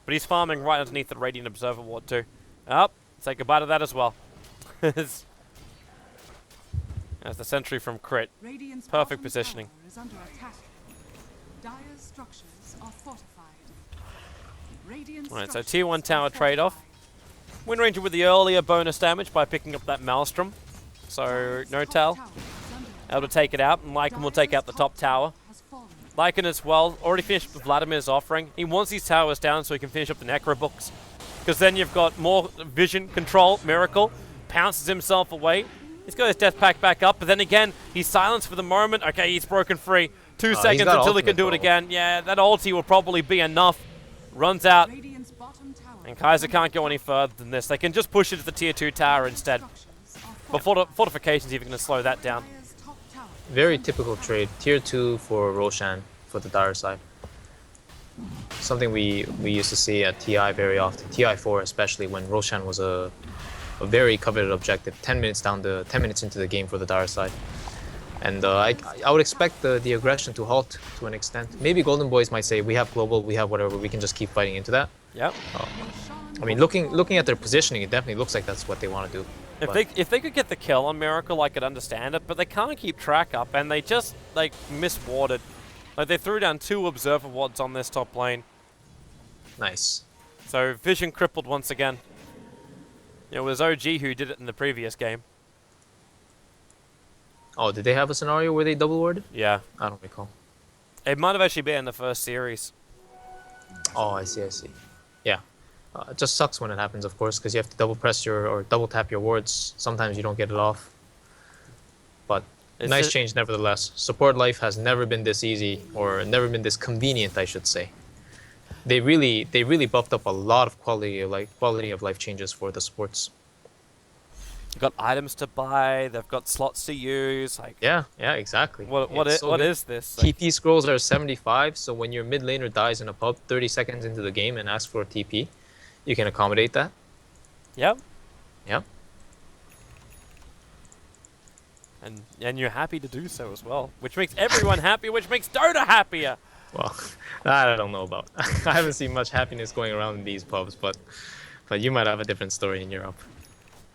[SPEAKER 2] But he's farming right underneath the Radiant Observer Ward too. Say goodbye to that as well. That's the sentry from Crit. Perfect positioning. Alright, so tier 1 tower trade-off. Wind Ranger with the earlier bonus damage by picking up that Maelstrom. So, No Tail able to take it out, and Lycan will take out the top tower. Lycan as well, already finished with Vladimir's offering. He wants these towers down so he can finish up the Necro books. Because then you've got more vision, control, Miracle, pounces himself away. He's got his death pack back up, but then again, he's silenced for the moment. Okay, he's broken free. 2
[SPEAKER 3] he's
[SPEAKER 2] seconds
[SPEAKER 3] got
[SPEAKER 2] until he can
[SPEAKER 3] ultimate
[SPEAKER 2] do it
[SPEAKER 3] though.
[SPEAKER 2] again. Yeah, that ulti will probably be enough. Runs out,
[SPEAKER 4] Radiant's bottom tower
[SPEAKER 2] and Kaiser can't go any further than this. They can just push it to the tier 2 tower instead. But fortification's even going to slow that down.
[SPEAKER 4] Dire's top tower
[SPEAKER 3] Very typical trade. Tier 2 for Roshan for the Dire side. Something we used to see at TI very often. TI 4 especially, when Roshan was a very coveted objective. 10 minutes into the game for the Dire side. And I would expect the aggression to halt to an extent. Maybe Golden Boys might say, we have global, we have whatever, we can just keep fighting into that.
[SPEAKER 2] Yep.
[SPEAKER 3] I mean, looking at their positioning, it definitely looks like that's what they want to do.
[SPEAKER 2] If they could get the kill on Miracle, I could understand it, but they can't keep track up, and they just, like, miswarded. Like, they threw down 2 Observer Wards on this top lane.
[SPEAKER 3] Nice.
[SPEAKER 2] So, Vision crippled once again. It was OG who did it in the previous game.
[SPEAKER 3] Oh, did they have a scenario where they double warded?
[SPEAKER 2] Yeah.
[SPEAKER 3] I don't recall.
[SPEAKER 2] It might have actually been in the first series.
[SPEAKER 3] Oh, I see. Yeah. It just sucks when it happens, of course, because you have to double press or double tap your wards. Sometimes you don't get it off. But nice change nevertheless. Support life has never been this easy, or never been this convenient, I should say. They really buffed up a lot of quality of life changes for the supports.
[SPEAKER 2] They've got items to buy, they've got slots to use. Like,
[SPEAKER 3] Yeah, exactly.
[SPEAKER 2] what is this? Like,
[SPEAKER 3] TP scrolls are 75, so when your mid laner dies in a pub 30 seconds into the game and asks for a TP, you can accommodate that.
[SPEAKER 2] yep.
[SPEAKER 3] Yep.
[SPEAKER 2] And you're happy to do so as well, which makes everyone happy, which makes Dota happier.
[SPEAKER 3] Well, that I don't know about. I haven't seen much happiness going around in these pubs, but you might have a different story in Europe.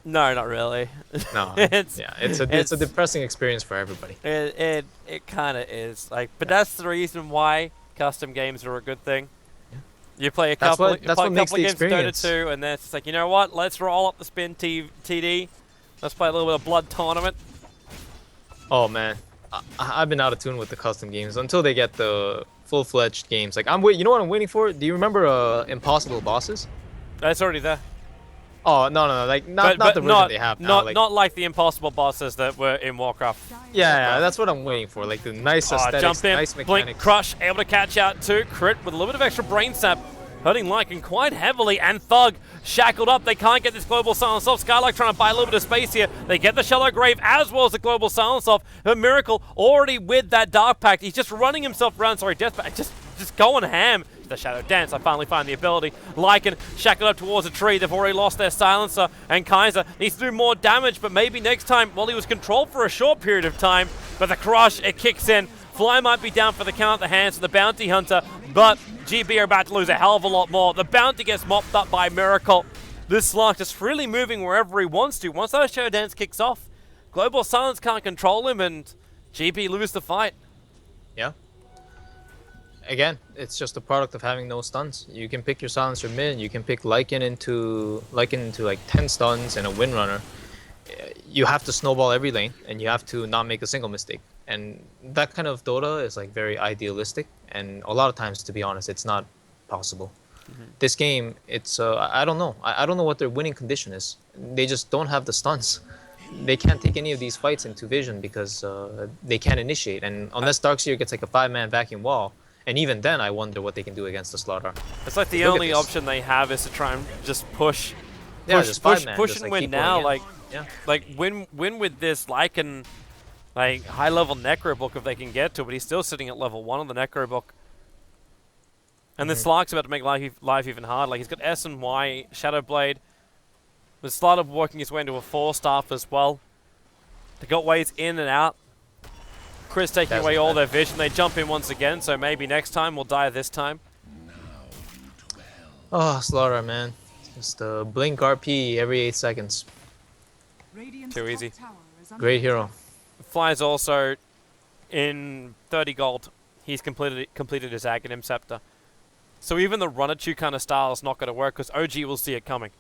[SPEAKER 2] No, not really.
[SPEAKER 3] No,
[SPEAKER 2] it's
[SPEAKER 3] it's a depressing experience for everybody.
[SPEAKER 2] it kind of is. Like, but that's the reason why custom games are a good thing. You play a
[SPEAKER 3] That's
[SPEAKER 2] couple,
[SPEAKER 3] what-
[SPEAKER 2] you
[SPEAKER 3] that's
[SPEAKER 2] play
[SPEAKER 3] what
[SPEAKER 2] a
[SPEAKER 3] makes
[SPEAKER 2] couple
[SPEAKER 3] the
[SPEAKER 2] games of Dota
[SPEAKER 3] experience.
[SPEAKER 2] 2, and then it's like, you know what? Let's roll up the spin TD. Let's play a little bit of Blood Tournament.
[SPEAKER 3] Oh man, I've been out of tune with the custom games until they get the full-fledged games. Like you know what I'm waiting for? Do you remember Impossible Bosses?
[SPEAKER 2] That's already there.
[SPEAKER 3] Oh no, like not the version they have now.
[SPEAKER 2] Not like the impossible bosses that were in Warcraft.
[SPEAKER 3] Yeah, that's what I'm waiting for. Like the nice aesthetics,
[SPEAKER 2] Jump in,
[SPEAKER 3] nice
[SPEAKER 2] blink,
[SPEAKER 3] mechanics.
[SPEAKER 2] crush, able to catch out too. Crit with a little bit of extra brain sap. Hurting Lycan quite heavily, and Thug shackled up. They can't get this global silence off. Skylark trying to buy a little bit of space here. They get the Shallow Grave as well as the global silence off. But Miracle already with that Dark Pact. He's just running himself around. Sorry, Death Pact. Just going ham. The Shadow Dance, I finally find the ability. Lycan shackled up towards a tree. They've already lost their silencer, and Kaiser needs to do more damage, but maybe next time. Well, he was controlled for a short period of time, but the crush, it kicks in. Fly might be down for the count at the hands of the Bounty Hunter, but GB are about to lose a hell of a lot more. The Bounty gets mopped up by Miracle. This Slark just freely moving wherever he wants to. Once that Shadow Dance kicks off, Global Silence can't control him, and GB lose the fight.
[SPEAKER 3] Yeah. Again, it's just a product of having no stuns. You can pick your silencer mid, you can pick Lycan into like 10 stuns and a Windrunner. You have to snowball every lane, and you have to not make a single mistake. And that kind of Dota is like very idealistic, and a lot of times, to be honest, it's not possible. This game, it's I don't know. I don't know what their winning condition is. They just don't have the stuns. They can't take any of these fights into Vision because they can't initiate. And unless Darkseer gets like a 5-man vacuum wall, and even then, I wonder what they can do against the Slaughter.
[SPEAKER 2] It's like the only option they have is to try and just push.
[SPEAKER 3] Yeah,
[SPEAKER 2] Push,
[SPEAKER 3] just
[SPEAKER 2] push,
[SPEAKER 3] 5-man,
[SPEAKER 2] push
[SPEAKER 3] just,
[SPEAKER 2] and
[SPEAKER 3] like,
[SPEAKER 2] win
[SPEAKER 3] keep
[SPEAKER 2] now.
[SPEAKER 3] going in.
[SPEAKER 2] Like win with this Lycan, like high level Necro book if they can get to, but he's still sitting at level 1 on the Necro book. And this Slark's about to make life even harder. Like, he's got S and Y, Shadow Blade. With Slaughter working his way into a 4-staff as well. They got ways in and out. Chris taking away all their vision. They jump in once again, so maybe next time we'll die this time.
[SPEAKER 3] Oh, Slaughter, man. Just blink RP every 8 seconds.
[SPEAKER 4] Radiant's
[SPEAKER 2] Too
[SPEAKER 4] top
[SPEAKER 2] easy.
[SPEAKER 4] tower is under
[SPEAKER 3] Great hero.
[SPEAKER 2] Fly's also in 30 gold. He's completed his Aghanim Scepter. So even the Run-at-You kind of style is not going to work because OG will see it coming.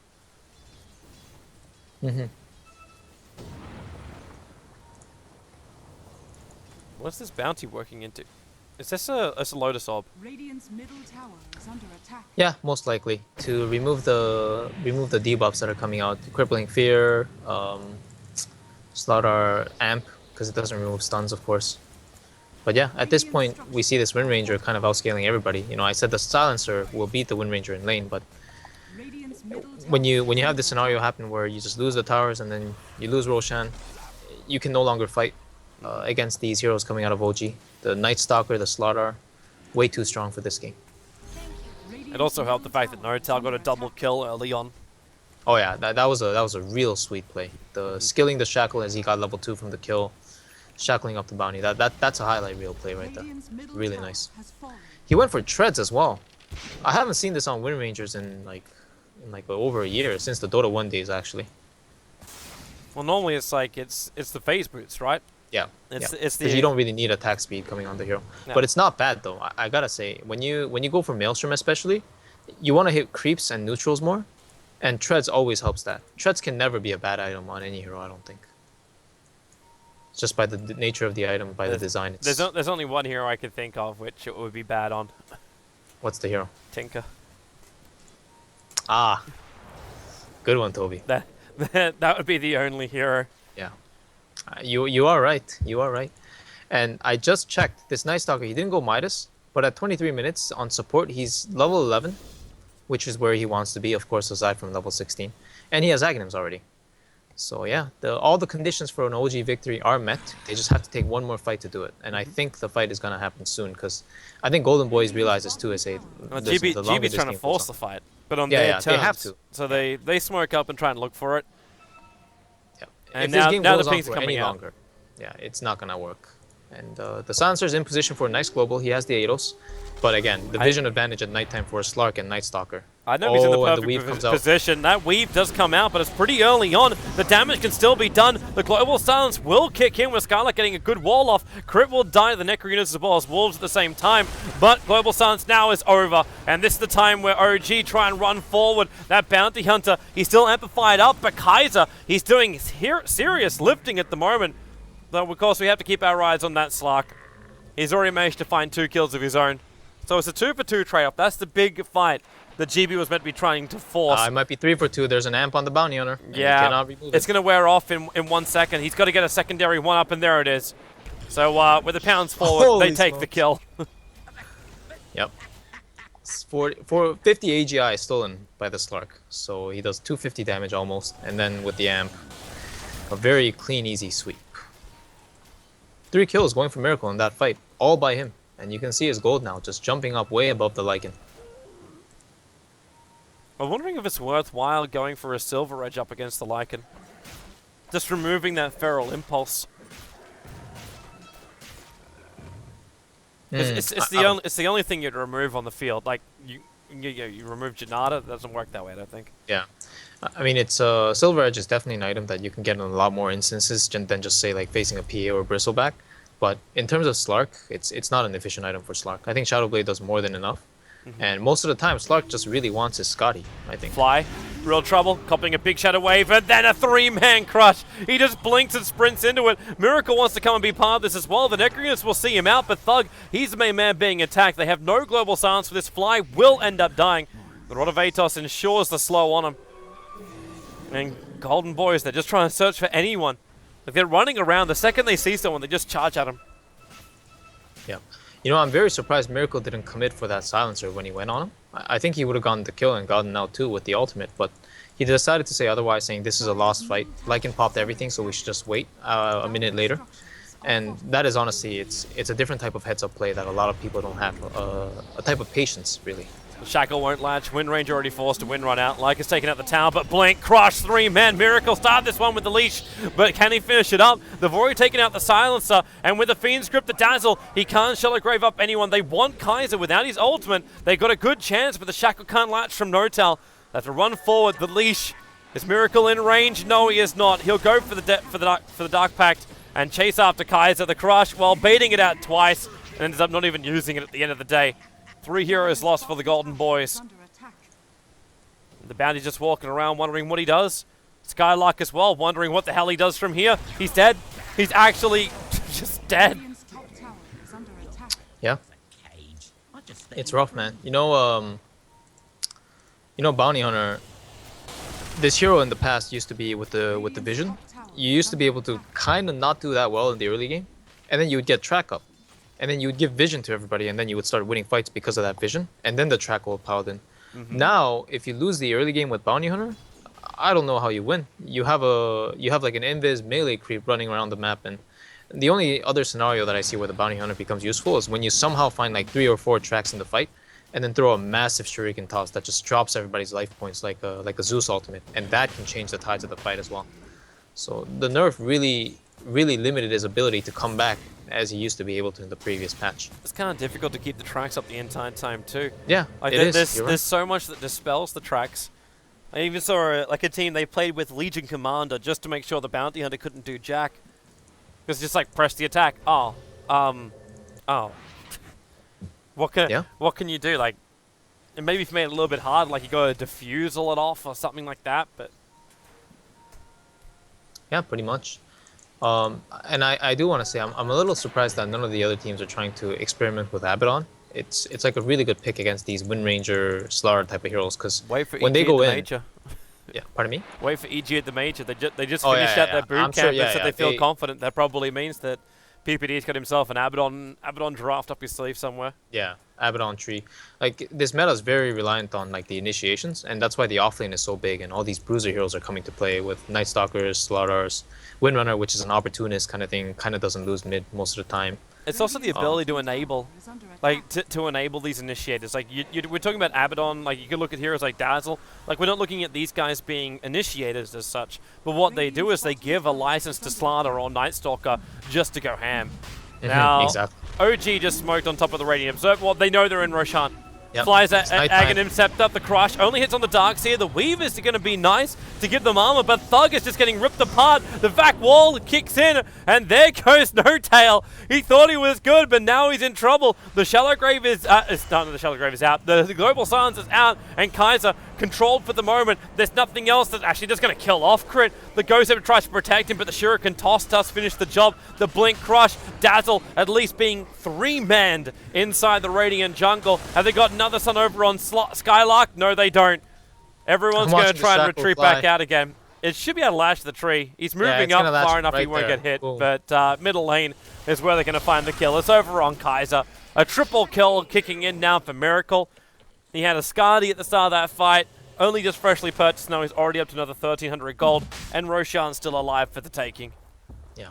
[SPEAKER 2] What's this bounty working into? Is this a Lotus Orb?
[SPEAKER 4] Radiant's middle tower is under attack.
[SPEAKER 3] Yeah, most likely to remove the debuffs that are coming out, crippling fear, Slaughter amp, because it doesn't remove stuns, of course. But yeah, at this point, we see this Wind Ranger kind of outscaling everybody. You know, I said the Silencer will beat the Wind Ranger in lane, but
[SPEAKER 4] Radiant's middle
[SPEAKER 3] when
[SPEAKER 4] tower
[SPEAKER 3] you
[SPEAKER 4] is
[SPEAKER 3] have this
[SPEAKER 4] under
[SPEAKER 3] scenario happen where you just lose the towers and then you lose Roshan, you can no longer fight against these heroes coming out of OG. The Night Stalker, the Slaughter, way too strong for this game.
[SPEAKER 2] It also helped the fact that Notal got a double kill early on.
[SPEAKER 3] Oh yeah, that was a real sweet play. The skilling the Shackle as he got level 2 from the kill, shackling up the bounty. That's a highlight reel play right there.
[SPEAKER 4] Radiant's middle
[SPEAKER 3] Really
[SPEAKER 4] tower
[SPEAKER 3] nice.
[SPEAKER 4] has fallen.
[SPEAKER 3] He went for treads as well. I haven't seen this on Wind Rangers in like over a year, since the Dota 1 days actually.
[SPEAKER 2] Well, normally it's like it's the phase boots, right?
[SPEAKER 3] Yeah.
[SPEAKER 2] It's
[SPEAKER 3] Because
[SPEAKER 2] the
[SPEAKER 3] you don't really need attack speed coming on the hero.
[SPEAKER 2] No.
[SPEAKER 3] But it's not bad though. I gotta say, when you go for Maelstrom especially, you want to hit creeps and neutrals more, and treads always helps that. Treads can never be a bad item on any hero, I don't think. It's just by the nature of the item, by the design. It's,
[SPEAKER 2] there's only one hero I can think of which it would be bad on.
[SPEAKER 3] what's the hero?
[SPEAKER 2] Tinker.
[SPEAKER 3] Ah, good one, Toby.
[SPEAKER 2] That would be the only hero.
[SPEAKER 3] Yeah, you are right. You are right. And I just checked this Night Stalker. He didn't go Midas, but at 23 minutes on support, he's level 11, which is where he wants to be, of course, aside from level 16, and he has Aghanims already. So yeah, all the conditions for an OG victory are met. They just have to take one more fight to do it, and I think the fight is gonna happen soon because I think Golden Boys realize this too.
[SPEAKER 2] Well, GB's trying to force the fight, but on their terms.
[SPEAKER 3] they have to.
[SPEAKER 2] So they smoke up and try and look for it.
[SPEAKER 3] Yeah.
[SPEAKER 2] And
[SPEAKER 3] if
[SPEAKER 2] now,
[SPEAKER 3] this game
[SPEAKER 2] now
[SPEAKER 3] goes
[SPEAKER 2] the
[SPEAKER 3] on
[SPEAKER 2] ping's
[SPEAKER 3] for
[SPEAKER 2] coming
[SPEAKER 3] any
[SPEAKER 2] out.
[SPEAKER 3] longer, yeah, it's not gonna work. And the Silencer's in position for a nice global. He has the Eidos, but again, the vision advantage at nighttime for a Slark and Night Stalker.
[SPEAKER 2] I know he's in the
[SPEAKER 3] and the weave
[SPEAKER 2] perfect
[SPEAKER 3] comes out.
[SPEAKER 2] position. That weave does come out, but it's pretty early on. The damage can still be done. The Global Silence will kick in with Scarlet getting a good wall off. Crit will die to the Necro units as well as Wolves at the same time. But Global Silence now is over. And this is the time where OG try and run forward. That Bounty Hunter, he's still amplified up, but Kaiser, he's doing serious lifting at the moment. Though, of course, we have to keep our eyes on that Slark. He's already managed to find 2 kills of his own. So it's a 2-for-2 trade-off. That's the big fight that GB was meant to be trying to force.
[SPEAKER 3] It might be 3-for-2. There's an amp on the bounty hunter.
[SPEAKER 2] Yeah,
[SPEAKER 3] you cannot remove
[SPEAKER 2] it's
[SPEAKER 3] it.
[SPEAKER 2] going to wear off in 1 second. He's got to get a secondary 1-up, and there it is. So with the pounds forward,
[SPEAKER 3] Holy
[SPEAKER 2] they take the
[SPEAKER 3] smokes.
[SPEAKER 2] kill.
[SPEAKER 3] Yep. It's 50 AGI stolen by the Slark. So he does 250 damage almost. And then with the amp, a very clean, easy sweep. 3 kills going for Miracle in that fight, all by him. And you can see his gold now, just jumping up way above the Lycan.
[SPEAKER 2] I'm wondering if it's worthwhile going for a Silver Edge up against the Lycan. Just removing that Feral Impulse. It's the only thing you'd remove on the field. Like, you remove Janata, it doesn't work that way, I don't think.
[SPEAKER 3] Yeah. I mean, it's Silver Edge is definitely an item that you can get in a lot more instances than just say like facing a PA or Bristleback. But in terms of Slark, it's not an efficient item for Slark. I think Shadowblade does more than enough. And most of the time, Slark just really wants his Scotty, I think.
[SPEAKER 2] Fly, real trouble, copying a big Shadow Wave, and then a 3-man crush. He just blinks and sprints into it. Miracle wants to come and be part of this as well. The Necro units will see him out, but Thug, he's the main man being attacked. They have no Global Silence for this. Fly will end up dying. The Rod of Atos ensures the slow on him. And Golden Boys, they're just trying to search for anyone. Like, they're running around. The second they see someone, they just charge at him.
[SPEAKER 3] Yeah. You know, I'm very surprised Miracle didn't commit for that Silencer when he went on him. I think he would have gotten the kill and gotten out too with the ultimate, but he decided to say otherwise, saying this is a lost fight. Lycan popped everything, so we should just wait a minute later. And that is honestly, it's a different type of heads-up play that a lot of people don't have. A type of patience, really.
[SPEAKER 2] Shackle won't latch. Wind Ranger already forced a wind run out. Lyca's taking out the tower, but Blink, Crush, 3-man. Miracle start this one with the leash, but can he finish it up? They've already taken out the Silencer, and with the Fiend's Grip, the Dazzle, he can't Shallow Grave up anyone. They want Kaiser without his ultimate. They got a good chance, but the Shackle can't latch from Notal. They have to run forward. The leash. Is Miracle in range? No, he is not. He'll go for the Dark Pact and chase after Kaiser. The Crush, while baiting it out twice, and ends up not even using it at the end of the day. 3 heroes lost for the Golden Boys.
[SPEAKER 4] Under attack.
[SPEAKER 2] The Bounty's just walking around wondering what he does. Skylark as well, wondering what the hell he does from here. He's dead. He's actually just dead.
[SPEAKER 4] Radiant's top tower is under attack.
[SPEAKER 3] Yeah. It's rough, man. You know, Bounty Hunter. This hero in the past used to be with the vision. you used to be able to kind of not do that well in the early game, and then you would get track up, and then you would give vision to everybody, and then you would start winning fights because of that vision, and then the track will pile in. Now, if you lose the early game with Bounty Hunter, I don't know how you win. You have like an invis melee creep running around the map, and the only other scenario that I see where the Bounty Hunter becomes useful is when you somehow find like 3 or 4 tracks in the fight, and then throw a massive shuriken toss that just drops everybody's life points like a Zeus ultimate, and that can change the tides of the fight as well. So the nerf really limited his ability to come back as he used to be able to in the previous patch.
[SPEAKER 2] It's kind of difficult to keep the tracks up the entire time too.
[SPEAKER 3] Yeah,
[SPEAKER 2] like
[SPEAKER 3] it is.
[SPEAKER 2] There's so much that dispels the tracks. I even saw like a team they played with Legion Commander just to make sure the Bounty Hunter couldn't do jack. Because just like press the attack. Oh. What can you do? Like, and maybe if you made it a little bit hard, like you got to diffusal it off or something like that. But
[SPEAKER 3] yeah, pretty much. And I do want to say I'm a little surprised that none of the other teams are trying to experiment with Abaddon. It's like a really good pick against these Wind Ranger, Slaughter type of heroes, because when they go in,
[SPEAKER 2] major.
[SPEAKER 3] Yeah, pardon me.
[SPEAKER 2] Wait for EG at the major. They just finished out their boot camp and said they feel confident. That probably means that PPD's got himself an Abaddon draft up his sleeve somewhere.
[SPEAKER 3] Yeah, Abaddon tree. Like this meta is very reliant on like the initiations, and that's why the offlane is so big, and all these bruiser heroes are coming to play with Night Stalkers, Slaughters, Windrunner, which is an opportunist kind of thing, kind of doesn't lose mid most of the time.
[SPEAKER 2] It's also the ability to enable, like to enable these initiators. Like we're talking about Abaddon. Like you could look at heroes like Dazzle. Like we're not looking at these guys being initiators as such, but what they do is they give a license to Slaughter or Night Stalker just to go ham. Now,
[SPEAKER 3] exactly.
[SPEAKER 2] OG just smoked on top of the Radiant Observer. Well, they know they're in Roshan.
[SPEAKER 3] Yep.
[SPEAKER 2] Flies at Aghanim, Scepter, the Crush, only hits on the Darkseer. The Weavers are going to be nice to give them armor, but Thug is just getting ripped apart. The Vac Wall kicks in, and there goes No Tail. He thought he was good, but now he's in trouble. The Shallow Grave is the Shallow Grave is out. The Global Silence is out, and Kaiser controlled for the moment. There's nothing else that's actually just going to kill off Crit. The Ghost Ever tries to protect him, but the Shuriken Toss does finish the job. The Blink Crush, Dazzle at least being 3-manned inside the Radiant jungle. Have they got another son over on Skylark? No, they don't. Everyone's going to try and retreat back out again. It should be able to lash the tree. He's moving up far enough he won't get hit, but middle lane is where they're going to find the kill. It's over on Kaiser. A triple kill kicking in now for Miracle. He had a Skadi at the start of that fight, only just freshly purchased. Now he's already up to another 1,300 gold, and Roshan's still alive for the taking.
[SPEAKER 3] Yeah.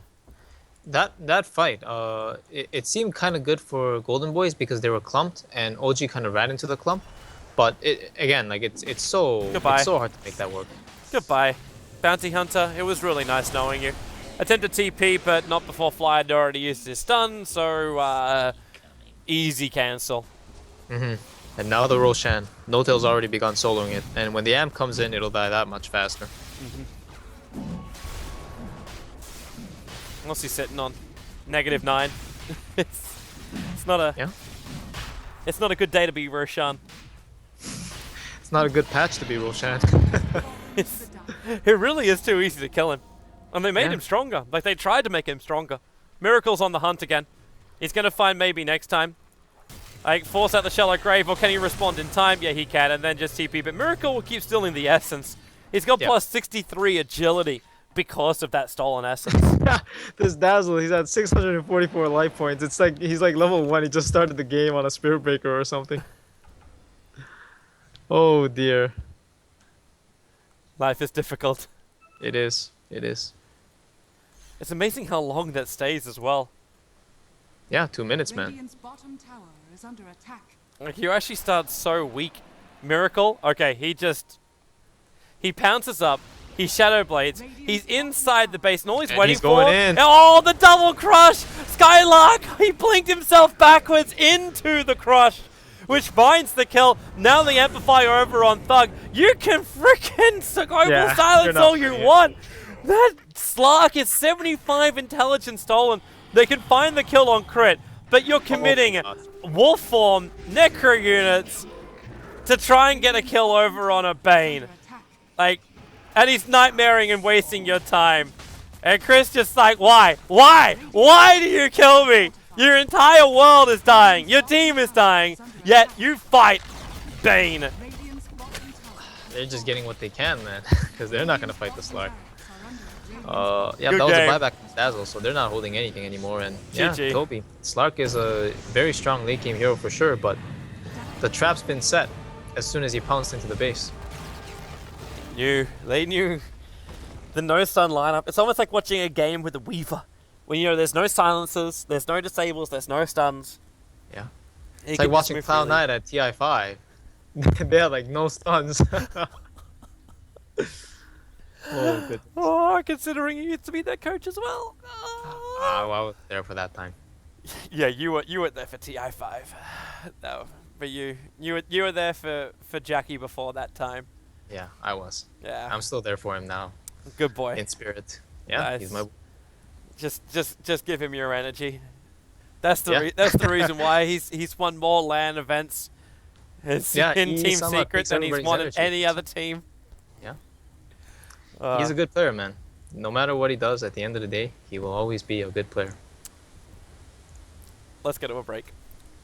[SPEAKER 3] That fight, it seemed kind of good for Golden Boys because they were clumped, and OG kind of ran into the clump. But again, like it's so hard to make that work.
[SPEAKER 2] Goodbye, Bounty Hunter. It was really nice knowing you. Attempted TP, but not before Fly had already used his stun, so easy cancel.
[SPEAKER 3] And now the Roshan. No Tail's already begun soloing it, and when the amp comes in, it'll die that much faster.
[SPEAKER 2] What's he sitting on? -9. It's not a good day to be Roshan.
[SPEAKER 3] It's not a good patch to be Roshan.
[SPEAKER 2] It really is too easy to kill him. And they made him stronger. Like, they tried to make him stronger. Miracle's on the hunt again. He's going to find maybe next time. Like, force out the Shallow Grave, or can he respond in time? Yeah, he can, and then just TP. But Miracle will keep stealing the Essence. He's got plus 63 agility because of that stolen Essence.
[SPEAKER 3] This Dazzle, he's at 644 life points. It's like he's like level 1. He just started the game on a Spirit Breaker or something. Oh dear.
[SPEAKER 2] Life is difficult.
[SPEAKER 3] It is. It is.
[SPEAKER 2] It's amazing how long that stays as well.
[SPEAKER 3] Yeah, 2 minutes, man.
[SPEAKER 4] Radiant's bottom tower is under attack.
[SPEAKER 2] Like, you actually start so weak. Miracle, okay, he pounces up, he Shadow Blades, he's inside the base, and all he's waiting
[SPEAKER 3] he's going in.
[SPEAKER 2] Oh, the double crush! Skylark, he blinked himself backwards into the crush, which binds the kill. Now the Amplifier over on Thug. You can frickin' Global Silence all you want. That Slark is 75 intelligence stolen. They can find the kill on Crit, but you're committing Wolf Form, Necro units to try and get a kill over on a Bane. Like, and he's nightmaring and wasting your time. And Chris just like, why? Why? Why do you kill me? Your entire world is dying. Your team is dying. Yet you fight Bane.
[SPEAKER 3] They're just getting what they can, man. Because they're not going to fight the Slark. Yeah,
[SPEAKER 2] Good
[SPEAKER 3] that was
[SPEAKER 2] game.
[SPEAKER 3] a buyback from Dazzle, so they're not holding anything anymore. And yeah,
[SPEAKER 2] GG.
[SPEAKER 3] Toby. Slark is a very strong late game hero for sure, but the trap's been set as soon as he pounced into the base.
[SPEAKER 2] They knew the no stun lineup. It's almost like watching a game with a Weaver. When you know there's no silencers, there's no disables, there's no stuns.
[SPEAKER 3] Yeah.
[SPEAKER 2] You
[SPEAKER 3] It's
[SPEAKER 2] can
[SPEAKER 3] like
[SPEAKER 2] just
[SPEAKER 3] watching
[SPEAKER 2] move
[SPEAKER 3] Cloud9
[SPEAKER 2] freely.
[SPEAKER 3] at TI5. They have like no stuns. Oh, good.
[SPEAKER 2] Oh, considering you used to be their coach as well.
[SPEAKER 3] I was there for that time.
[SPEAKER 2] Yeah, you were there for TI5. No, but you were there for Jackie before that time.
[SPEAKER 3] Yeah, I was.
[SPEAKER 2] Yeah.
[SPEAKER 3] I'm still there for him now,
[SPEAKER 2] Good boy.
[SPEAKER 3] in spirit. Yeah,
[SPEAKER 2] Nice.
[SPEAKER 3] he's my.
[SPEAKER 2] Just give him your energy. That's the
[SPEAKER 3] Yeah.
[SPEAKER 2] that's the reason why he's won more LAN events in
[SPEAKER 3] he
[SPEAKER 2] Team
[SPEAKER 3] somehow
[SPEAKER 2] Secret
[SPEAKER 3] takes
[SPEAKER 2] than he's
[SPEAKER 3] everybody's
[SPEAKER 2] won in
[SPEAKER 3] energy.
[SPEAKER 2] any other team.
[SPEAKER 3] Yeah. He's a good player, man. No matter what he does, at the end of the day, he will always be a good player.
[SPEAKER 2] Let's go to a break.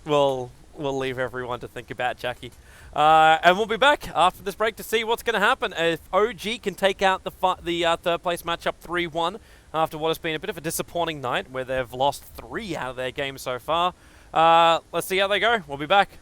[SPEAKER 2] We'll leave everyone to think about Jackie. And we'll be back after this break to see what's going to happen. If OG can take out the third place matchup 3-1 after what has been a bit of a disappointing night where they've lost 3 out of their games so far. Let's see how they go. We'll be back.